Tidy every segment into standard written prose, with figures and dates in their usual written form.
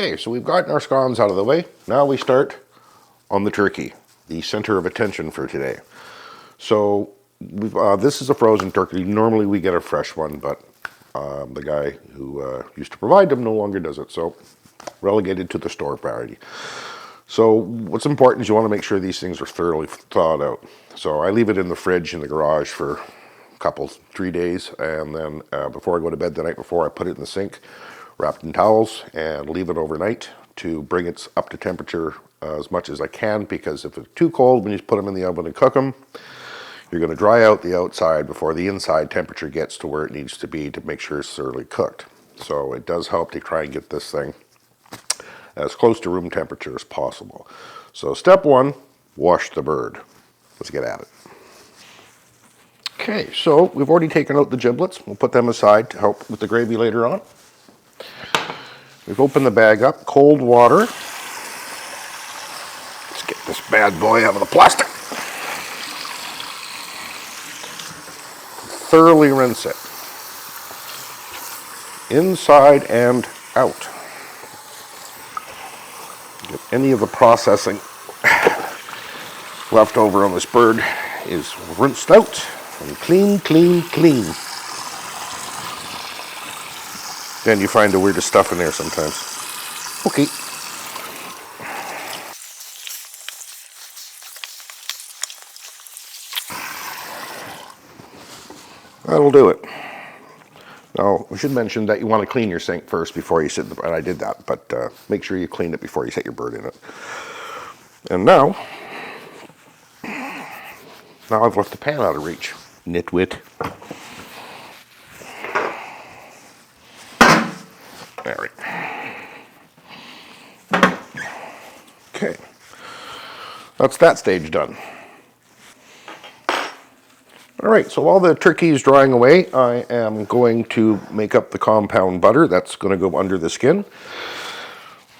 Okay, so we've gotten our scones out of the way. Now we start on the turkey, the center of attention for today. So this is a frozen turkey. Normally we get a fresh one, but the guy who used to provide them no longer does it, so relegated to the store variety. So what's important is you want to make sure these things are thoroughly thawed out. So I leave it in the fridge in the garage for a couple, 3 days, and then before I go to bed the night before, I put it in the sink, wrapped in towels, and leave it overnight to bring it up to temperature as much as I can, because if it's too cold when you put them in the oven and cook them, you're going to dry out the outside before the inside temperature gets to where it needs to be to make sure it's thoroughly cooked. So it does help to try and get this thing as close to room temperature as possible. So step one, wash the bird. Let's get at it. Okay, so we've already taken out the giblets. We'll put them aside to help with the gravy later on. We've opened the bag up, cold water. Let's get this bad boy out of the plastic. Thoroughly rinse it, inside and out. Get any of the processing left over on this bird is rinsed out and clean, clean, clean. Then you find the weirdest stuff in there sometimes. Okay. That'll do it. Now, we should mention that you want to clean your sink first before you sit, and I did that, but make sure you clean it before you set your bird in it. And now I've left the pan out of reach. Nitwit. All right. Okay. That's that stage done. All right, so while the turkey is drying away, I am going to make up the compound butter. That's going to go under the skin.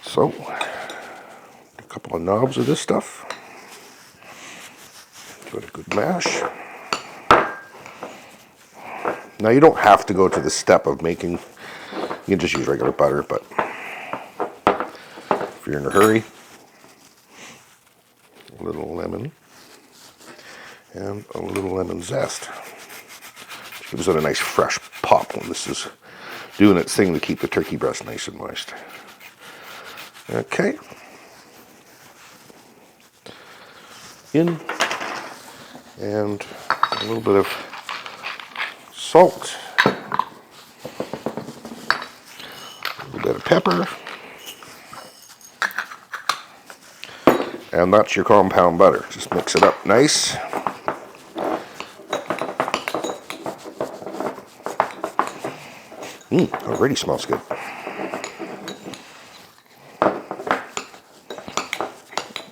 So, a couple of knobs of this stuff. Give it a good mash. Now, you don't have to go to the step of making, you can just use regular butter, but if you're in a hurry, a little lemon and a little lemon zest. Which gives it a nice fresh pop when this is doing its thing to keep the turkey breast nice and moist. Okay. In, and a little bit of salt, a little bit of pepper, and that's your compound butter. Just mix it up nice. Already smells good.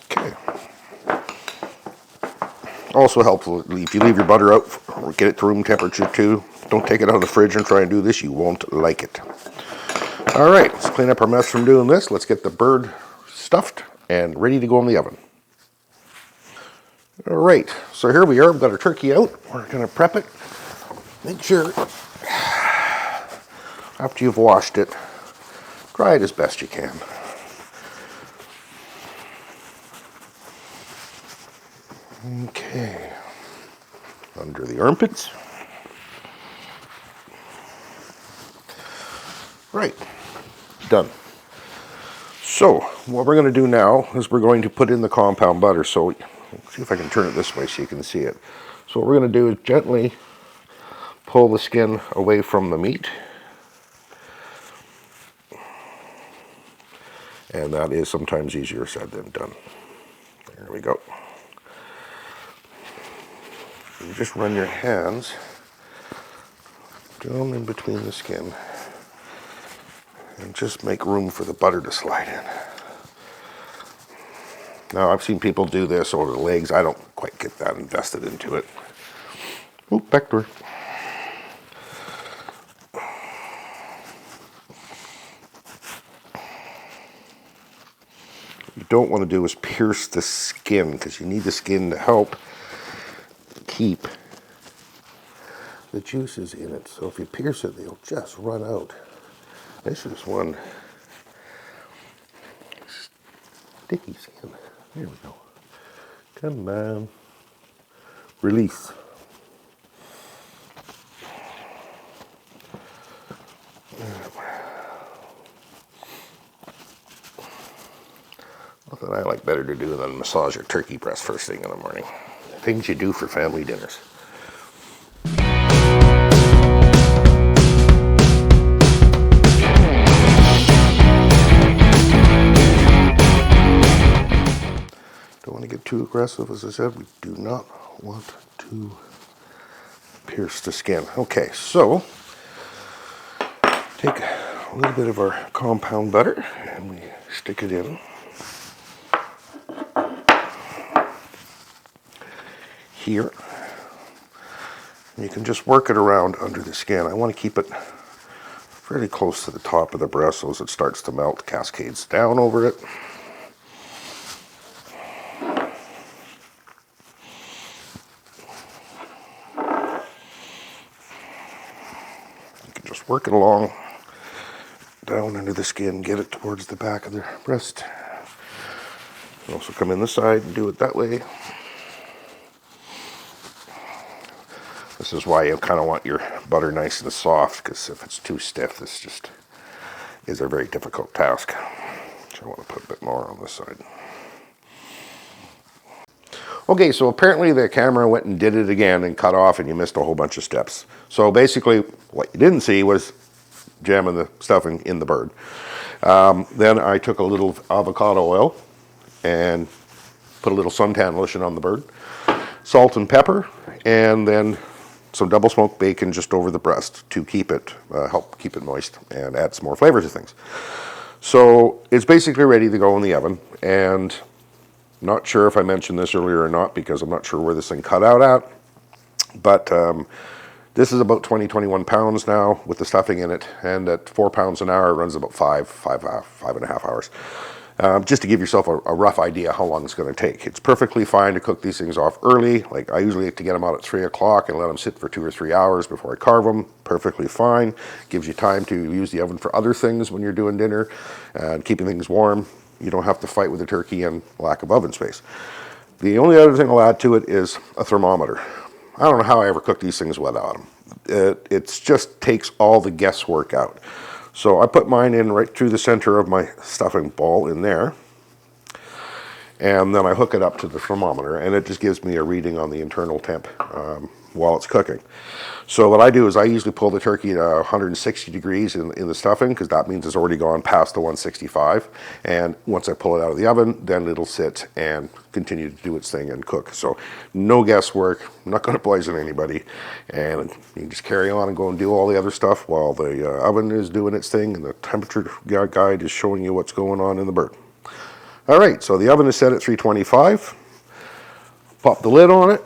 Okay. Also helpful if you leave your butter out or get it to room temperature too. Don't take it out of the fridge and try and do this. You won't like it. All right, let's clean up our mess from doing this. Let's get the bird stuffed and ready to go in the oven. All right, so here we are. We've got our turkey out. We're going to prep it. Make sure after you've washed it, dry it as best you can. Okay, under the armpits. Right, done. So what we're going to do now is we're going to put in the compound butter. So let's see if I can turn it this way so you can see it. So what we're going to do is gently pull the skin away from the meat. And that is sometimes easier said than done. There we go. You just run your hands down in between the skin and just make room for the butter to slide in. Now, I've seen people do this over the legs. I don't quite get that invested into it. Oh, back door. You don't want to do is pierce the skin, because you need the skin to help keep the juices in it. So if you pierce it, they'll just run out. This is one sticky skin. There we go. Come on. Release. Nothing I like better to do than massage your turkey breast first thing in the morning. Things you do for family dinners. Don't want to get too aggressive. As I said, we do not want to pierce the skin. Okay, so take a little bit of our compound butter and we stick it in here. And you can just work it around under the skin. I want to keep it fairly close to the top of the breast so as it starts to melt, cascades down over it. Just work it along down under the skin, get it towards the back of the breast. You also come in this side and do it that way. This is why you kind of want your butter nice and soft, because if it's too stiff, this just is a very difficult task. So I want to put a bit more on this side. Okay, so apparently the camera went and did it again and cut off and you missed a whole bunch of steps. So basically what you didn't see was jamming the stuffing in the bird. Then I took a little avocado oil and put a little suntan lotion on the bird, salt and pepper, and then some double smoked bacon just over the breast to keep it, help keep it moist and add some more flavor to things. So it's basically ready to go in the oven, and not sure if I mentioned this earlier or not because I'm not sure where this thing cut out at, but this is about 21 pounds now with the stuffing in it, and at 4 pounds an hour it runs about five and a half hours. Just to give yourself a rough idea how long it's going to take. It's perfectly fine to cook these things off early. Like I usually like to get them out at 3 o'clock and let them sit for 2 or 3 hours before I carve them. Perfectly fine. Gives you time to use the oven for other things when you're doing dinner and keeping things warm. You don't have to fight with the turkey and lack of oven space. The only other thing I'll add to it is a thermometer. I don't know how I ever cook these things without them. It just takes all the guesswork out. So I put mine in right through the center of my stuffing ball in there. And then I hook it up to the thermometer, and it just gives me a reading on the internal temp while it's cooking. So what I do is I usually pull the turkey to 160 degrees in the stuffing, because that means it's already gone past the 165. And once I pull it out of the oven, then it'll sit and continue to do its thing and cook. So no guesswork, I'm not going to poison anybody. And you can just carry on and go and do all the other stuff while the oven is doing its thing and the temperature guide is showing you what's going on in the bird. All right, so the oven is set at 325. Pop the lid on it.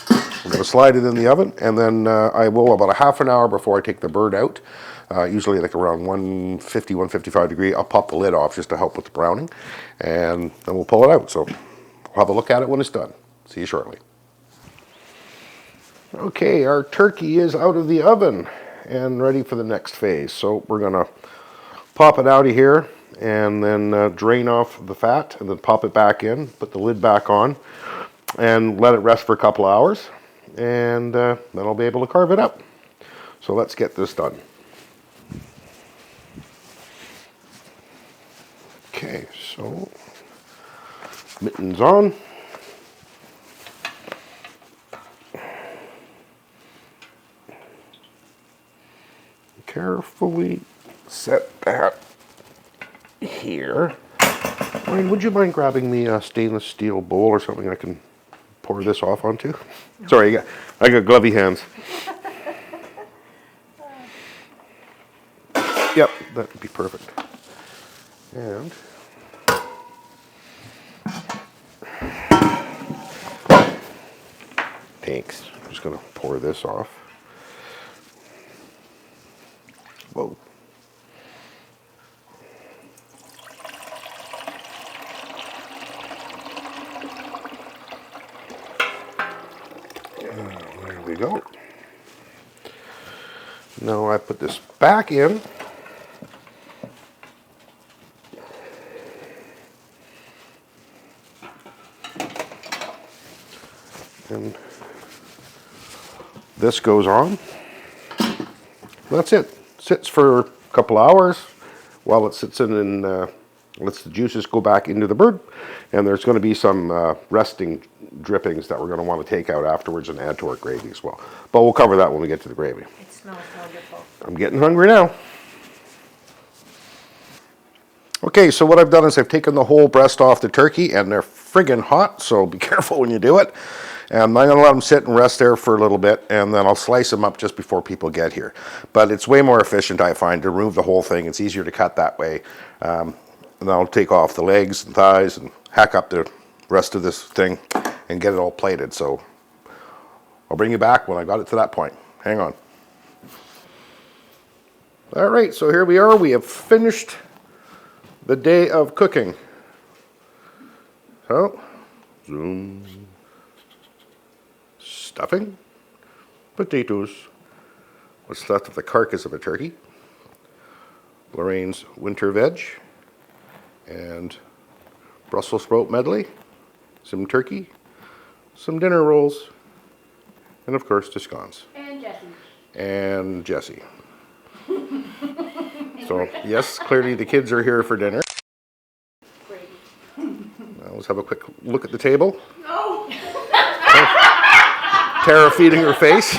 I'm going to slide it in the oven, and then I will, about a half an hour before I take the bird out, usually like around 150, 155 degree, I'll pop the lid off just to help with the browning, and then we'll pull it out. So we'll have a look at it when it's done. See you shortly. Okay, our turkey is out of the oven and ready for the next phase. So we're going to pop it out of here and then drain off the fat and then pop it back in, put the lid back on, and let it rest for a couple of hours. And then I'll be able to carve it up. So let's get this done. Okay, so mittens on. Carefully set that here. Ryan, would you mind grabbing me a stainless steel bowl or something I can pour this off onto? No. Sorry, I got glovey hands. Yep, that would be perfect. And thanks. I'm just going to pour this off. Whoa. There we go. Now I put this back in. And this goes on. That's it. Sits for a couple hours while it sits in and lets the juices go back into the bird. And there's going to be some resting drippings that we're going to want to take out afterwards and add to our gravy as well. But we'll cover that when we get to the gravy. It smells wonderful. I'm getting hungry now. Okay, so what I've done is I've taken the whole breast off the turkey, and they're friggin' hot, so be careful when you do it. And I'm going to let them sit and rest there for a little bit, and then I'll slice them up just before people get here. But it's way more efficient, I find, to remove the whole thing. It's easier to cut that way. And then I'll take off the legs and thighs and hack up the rest of this thing and get it all plated. So I'll bring you back when I got it to that point. Hang on. All right, so here we are. We have finished the day of cooking. So, zoom. Stuffing, potatoes, what's left of the carcass of a turkey, Lorraine's winter veg, and Brussels sprout medley, some turkey, some dinner rolls, and of course the scones. And Jessie. And Jessie. So yes, clearly the kids are here for dinner. Great. Now let's have a quick look at the table. No. Tara feeding her face.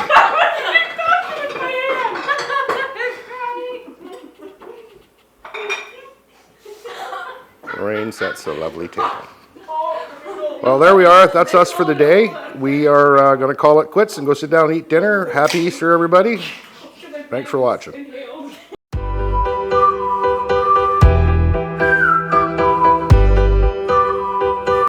Lorraine sets a lovely table. Well, there we are. That's us for the day. We are going to call it quits and go sit down and eat dinner. Happy Easter, everybody. Thanks for watching.